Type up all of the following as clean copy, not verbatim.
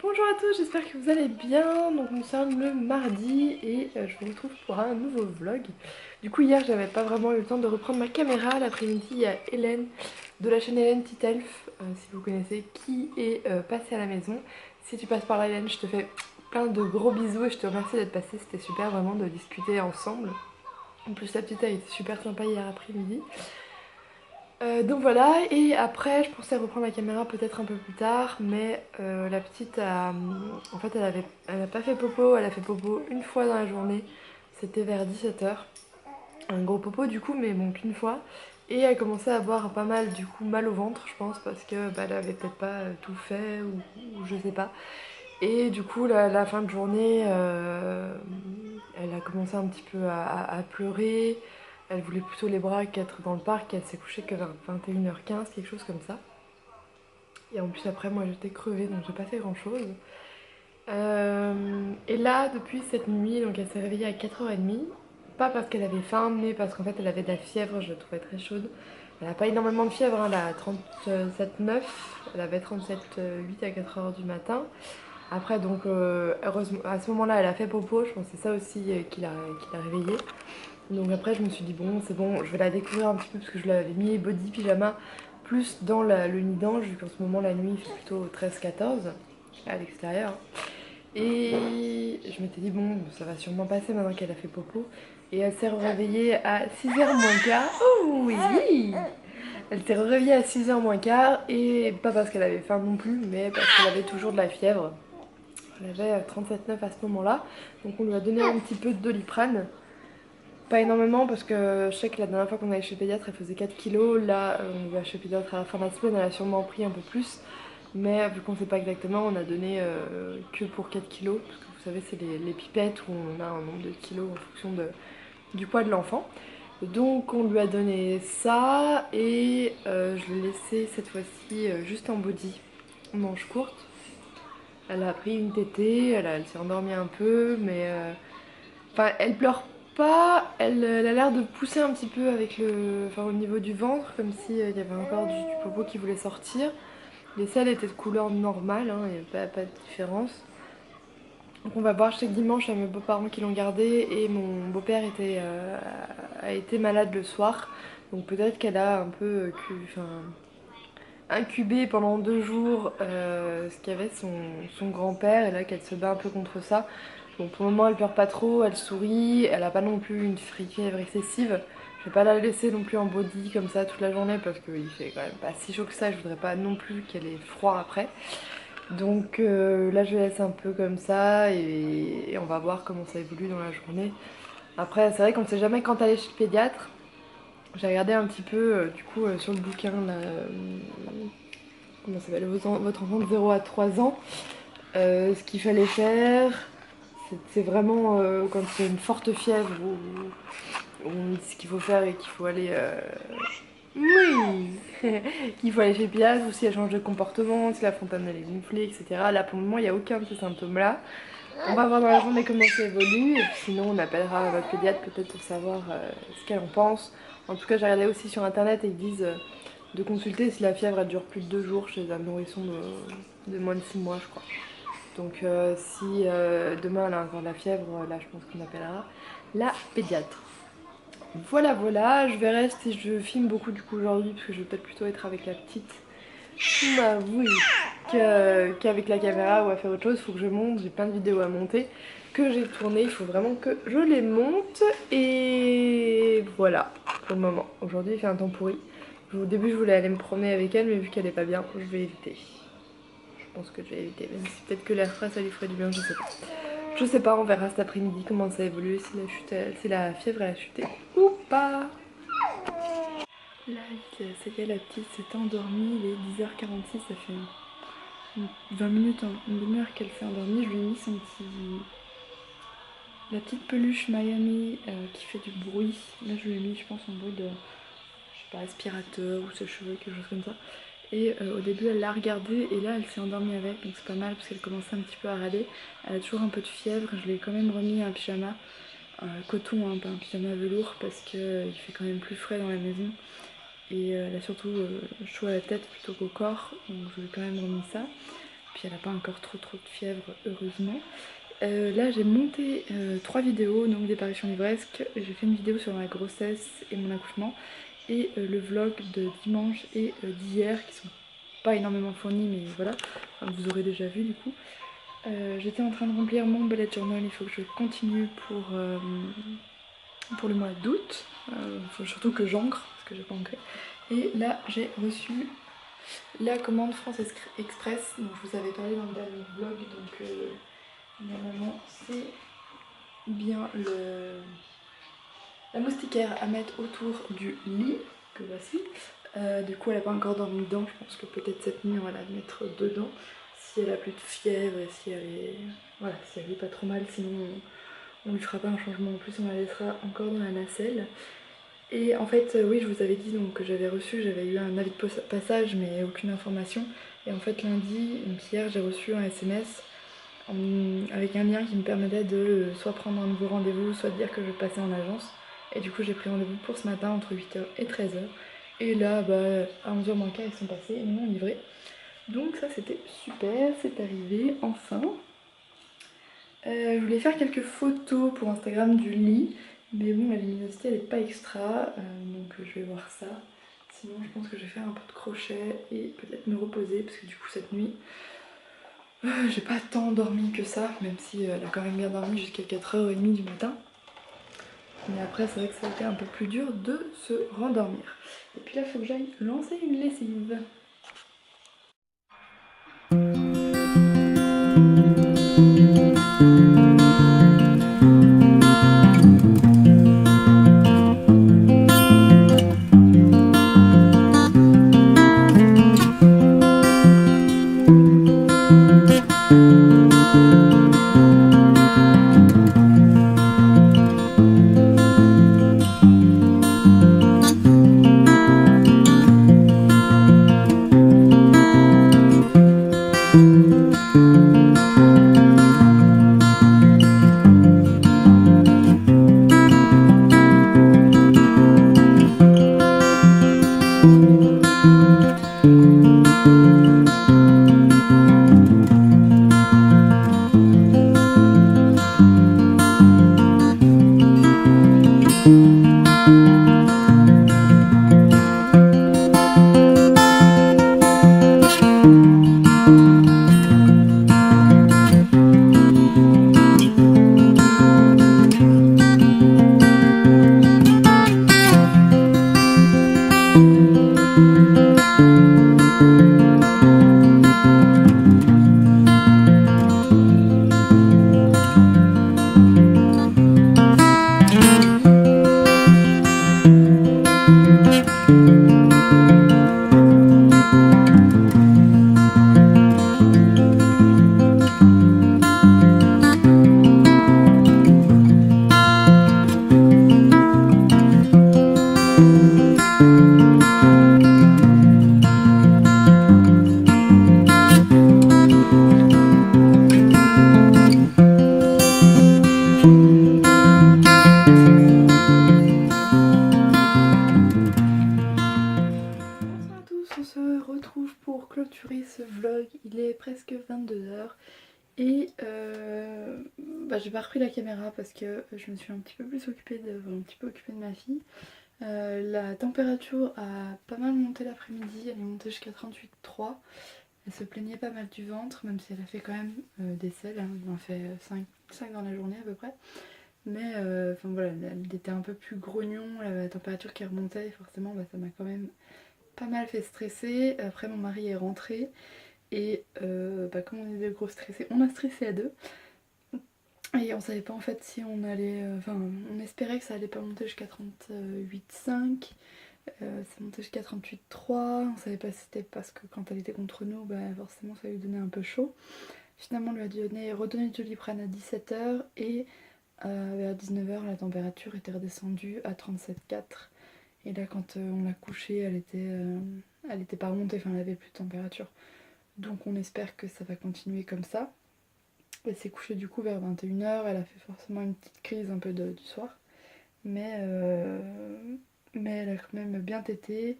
Bonjour à tous, j'espère que vous allez bien. Donc nous sommes le mardi et je vous retrouve pour un nouveau vlog. Du coup hier j'avais pas vraiment eu le temps de reprendre ma caméra. L'après-midi il y a Hélène de la chaîne Hélène Titelf, si vous connaissez, qui est passée à la maison. Si tu passes par là Hélène, je te fais plein de gros bisous et je te remercie d'être passée. C'était super vraiment de discuter ensemble. En plus la petite a été super sympa hier après-midi. Donc voilà, et après je pensais reprendre la caméra peut-être un peu plus tard, mais la petite a, en fait elle a pas fait popo, elle a fait popo une fois dans la journée, c'était vers 17 h. Un gros popo du coup, mais bon qu'une fois. Et elle commençait à avoir pas mal du coup mal au ventre je pense, parce que bah, elle avait peut-être pas tout fait ou je sais pas. Et du coup la fin de journée, elle a commencé un petit peu à pleurer. Elle voulait plutôt les bras qu'être dans le parc. Elle s'est couchée que vers 21 h 15, quelque chose comme ça. Et en plus après moi j'étais crevée donc j'ai pas fait grand chose. Et là depuis cette nuit, donc elle s'est réveillée à 4 h 30. Pas parce qu'elle avait faim mais parce qu'en fait elle avait de la fièvre, je la trouvais très chaude. Elle a pas énormément de fièvre, hein, elle a 37,9. Elle avait 37,8 à 4 h du matin. Après donc heureusement à ce moment là elle a fait popo, je pense que c'est ça aussi qui l'a réveillée. Donc après je me suis dit bon c'est bon, je vais la découvrir un petit peu parce que je l'avais mis body pyjama plus dans le nid d'ange vu qu'en ce moment la nuit il fait plutôt 13-14 à l'extérieur. Et je m'étais dit bon ça va sûrement passer maintenant qu'elle a fait popo. Et elle s'est réveillée à 6 h moins quart. Oh oui. Elle s'est réveillée à 6 h moins quart et pas parce qu'elle avait faim non plus mais parce qu'elle avait toujours de la fièvre. Elle avait 37,9 à ce moment là. Donc on lui a donné un petit peu de Doliprane. Pas énormément parce que je sais que la dernière fois qu'on allait chez le pédiatre elle faisait 4 kilos. Là on va chez le pédiatre à la fin de la semaine, elle a sûrement pris un peu plus. Mais vu qu'on ne sait pas exactement, on a donné que pour 4 kilos. Parce que vous savez c'est les pipettes où on a un nombre de kilos en fonction du poids de l'enfant. Donc on lui a donné ça et je l'ai laissé cette fois-ci juste en body, en manche courte. Elle a pris une tétée, elle s'est endormie un peu mais... Enfin, elle pleure pas, elle a l'air de pousser un petit peu avec enfin, au niveau du ventre, comme s'il y avait encore du popo qui voulait sortir. Les selles étaient de couleur normale, hein, il n'y avait pas de différence. Donc on va voir, je sais que dimanche, il y a mes beaux-parents qui l'ont gardée et mon beau-père a été malade le soir. Donc peut-être qu'elle a un peu incubé pendant 2 jours ce qu'avait son grand-père et là qu'elle se bat un peu contre ça. Bon, pour le moment, elle pleure pas trop, elle sourit, elle a pas non plus une fièvre excessive. Je vais pas la laisser non plus en body comme ça toute la journée parce qu'il fait quand même pas si chaud que ça. Je voudrais pas non plus qu'elle ait froid après. Donc là, je vais laisser un peu comme ça et on va voir comment ça évolue dans la journée. Après, c'est vrai qu'on sait jamais quand aller chez le pédiatre. J'ai regardé un petit peu du coup sur le bouquin là, comment ça s'appelle, votre enfant de 0 à 3 ans, ce qu'il fallait faire. C'est vraiment quand c'est une forte fièvre où on dit ce qu'il faut faire et qu'il faut aller. Oui qu'il faut aller chez Pilates ou si elle change de comportement, si la fontaine elle est gonflée, etc. Là pour le moment il n'y a aucun de ces symptômes là. On va voir dans la journée comment ça évolue et puis sinon on appellera votre pédiatre peut-être pour savoir ce qu'elle en pense. En tout cas j'ai regardé aussi sur internet et ils disent de consulter si la fièvre elle dure plus de 2 jours chez un nourrisson de moins de 6 mois je crois. Donc si demain elle a encore de la fièvre, là je pense qu'on appellera la pédiatre. Voilà voilà, je verrai si je filme beaucoup du coup aujourd'hui parce que je vais peut-être plutôt être avec la petite. Bah oui, qu'avec la caméra ou à faire autre chose, il faut que je monte, j'ai plein de vidéos à monter que j'ai tournées, il faut vraiment que je les monte et voilà pour le moment. Aujourd'hui il fait un temps pourri. Au début je voulais aller me promener avec elle mais vu qu'elle est pas bien, je vais éviter. Je pense que je vais éviter, même si peut-être que l'air frais ça lui ferait du bien, je sais pas. Je sais pas, on verra cet après-midi comment ça évolue, si la fièvre elle a chuté ou pas. Là, ça y est, la petite s'est endormie, il est 10 h 46, ça fait 20 minutes, une demi-heure qu'elle s'est endormie. Je lui ai mis la petite peluche Miami qui fait du bruit. Là, je lui ai mis, je pense, un bruit de, je sais pas, aspirateur ou sèche-cheveux, quelque chose comme ça. Et au début elle l'a regardé et là elle s'est endormie avec, donc c'est pas mal parce qu'elle commençait un petit peu à râler. Elle a toujours un peu de fièvre, je lui ai quand même remis un pyjama coton, hein, pas un pyjama velours parce qu'il fait quand même plus frais dans la maison. Et elle a surtout chaud à la tête plutôt qu'au corps, donc je lui ai quand même remis ça. Puis elle n'a pas encore trop de fièvre, heureusement. Là j'ai monté 3 vidéos, donc des parutions livresques. J'ai fait une vidéo sur ma grossesse et mon accouchement. Et le vlog de dimanche et d'hier qui sont pas énormément fournis, mais voilà, enfin, vous aurez déjà vu du coup. J'étais en train de remplir mon bullet journal, il faut que je continue pour le mois d'août. Faut surtout que j'encre, parce que j'ai pas ancré. Et là j'ai reçu la commande France Express, dont je vous avais parlé dans le dernier vlog, donc normalement c'est bien la moustiquaire à mettre autour du lit, que voici. Du coup elle n'a pas encore dormi dedans, je pense que peut-être cette nuit on va la mettre dedans, si elle a plus de fièvre et si elle est, voilà, si elle est pas trop mal, sinon on lui fera pas un changement en plus, on la laissera encore dans la nacelle. Et en fait oui, je vous avais dit donc que j'avais eu un avis de passage mais aucune information. Et en fait lundi, donc hier, j'ai reçu un SMS avec un lien qui me permettait de soit prendre un nouveau rendez-vous, soit de dire que je passais en agence. Et du coup j'ai pris rendez-vous pour ce matin entre 8h et 13h. Et là, bah, à 11h moins quart, ils sont passés et ils m'ont livré. Donc ça c'était super, c'est arrivé, enfin. Je voulais faire quelques photos pour Instagram du lit, mais bon, la luminosité elle est pas extra, donc je vais voir ça. Sinon je pense que je vais faire un peu de crochet et peut-être me reposer, parce que du coup cette nuit, j'ai pas tant dormi que ça, même si elle a quand même bien dormi jusqu'à 4h30 du matin. Mais après c'est vrai que ça a été un peu plus dur de se rendormir. Et puis là il faut que j'aille lancer une lessive. Clôturer ce vlog, il est presque 22h et j'ai pas repris la caméra parce que je me suis un petit peu occupée de ma fille. La température a pas mal monté l'après-midi, elle est montée jusqu'à 38,3. Elle se plaignait pas mal du ventre, même si elle a fait quand même des selles, hein. Elle en a fait 5 dans la journée à peu près. Mais voilà, elle était un peu plus grognon, la température qui remontait, et forcément ça m'a quand même pas mal fait stresser. Après mon mari est rentré et comme on est deux gros stressés, on a stressé à deux. Et on savait pas en fait si on allait... on espérait que ça allait pas monter jusqu'à 38,5. Ça montait jusqu'à 38,3. On savait pas si c'était parce que quand elle était contre nous, forcément ça lui donnait un peu chaud. Finalement on lui a redonné du Doliprane à 17h et vers 19h la température était redescendue à 37,4. Et là quand on l'a couchée, elle était pas remontée, enfin elle avait plus de température. Donc on espère que ça va continuer comme ça. Elle s'est couchée du coup vers 21h, elle a fait forcément une petite crise un peu du soir. Mais elle a quand même bien tété.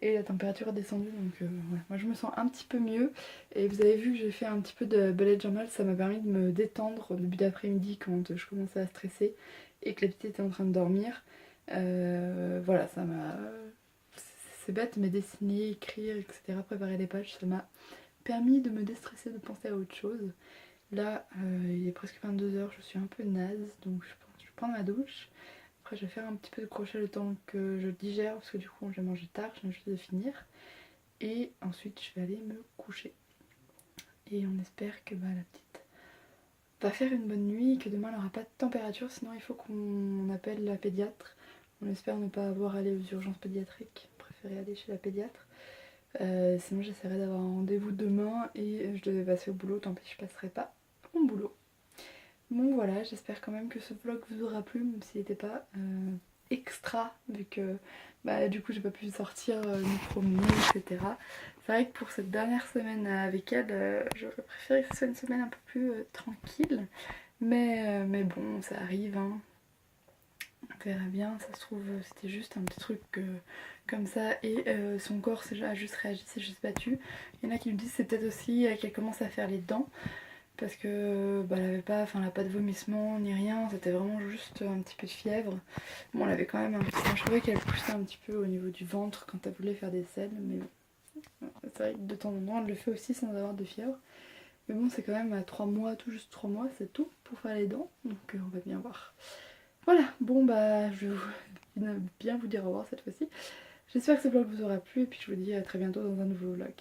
et la température est descendue, donc voilà. Moi je me sens un petit peu mieux. Et vous avez vu que j'ai fait un petit peu de bullet journal, ça m'a permis de me détendre au début d'après-midi quand je commençais à stresser et que la petite était en train de dormir. Voilà, ça m'a... C'est bête, mais dessiner, écrire, etc., préparer les pages, ça m'a permis de me déstresser, de penser à autre chose. Là, il est presque 22 h, je suis un peu naze, donc je pense que je vais prendre ma douche. Après, je vais faire un petit peu de crochet le temps que je digère, parce que du coup, j'ai mangé tard, je viens juste de finir. Et ensuite, je vais aller me coucher. Et on espère que la petite va faire une bonne nuit, que demain, elle n'aura pas de température, sinon il faut qu'on appelle la pédiatre. On espère ne pas avoir à aller aux urgences pédiatriques, préférer aller chez la pédiatre. Sinon, j'essaierai d'avoir un rendez-vous demain et je devais passer au boulot, tant pis, je passerai pas mon boulot. Bon voilà, j'espère quand même que ce vlog vous aura plu, même s'il n'était pas extra, vu que du coup j'ai pas pu sortir, me promener, etc. C'est vrai que pour cette dernière semaine avec elle, j'aurais préféré que ce soit une semaine un peu plus tranquille. Mais bon, ça arrive, hein. On verra bien, ça se trouve c'était juste un petit truc comme ça et son corps a juste réagi, s'est juste battu. Il y en a qui me disent c'est peut-être aussi qu'elle commence à faire les dents. Parce que elle avait pas, elle a pas de vomissement ni rien, c'était vraiment juste un petit peu de fièvre. Bon, elle avait quand même un petit... je trouvais qu'elle poussait un petit peu au niveau du ventre quand elle voulait faire des selles, mais bon, c'est vrai que de temps en temps elle le fait aussi sans avoir de fièvre. Mais bon, c'est quand même à 3 mois, tout juste 3 mois, c'est tout pour faire les dents, donc on va bien voir. Voilà, bon je vais bien vous dire au revoir cette fois-ci. J'espère que ce vlog vous aura plu et puis je vous dis à très bientôt dans un nouveau vlog.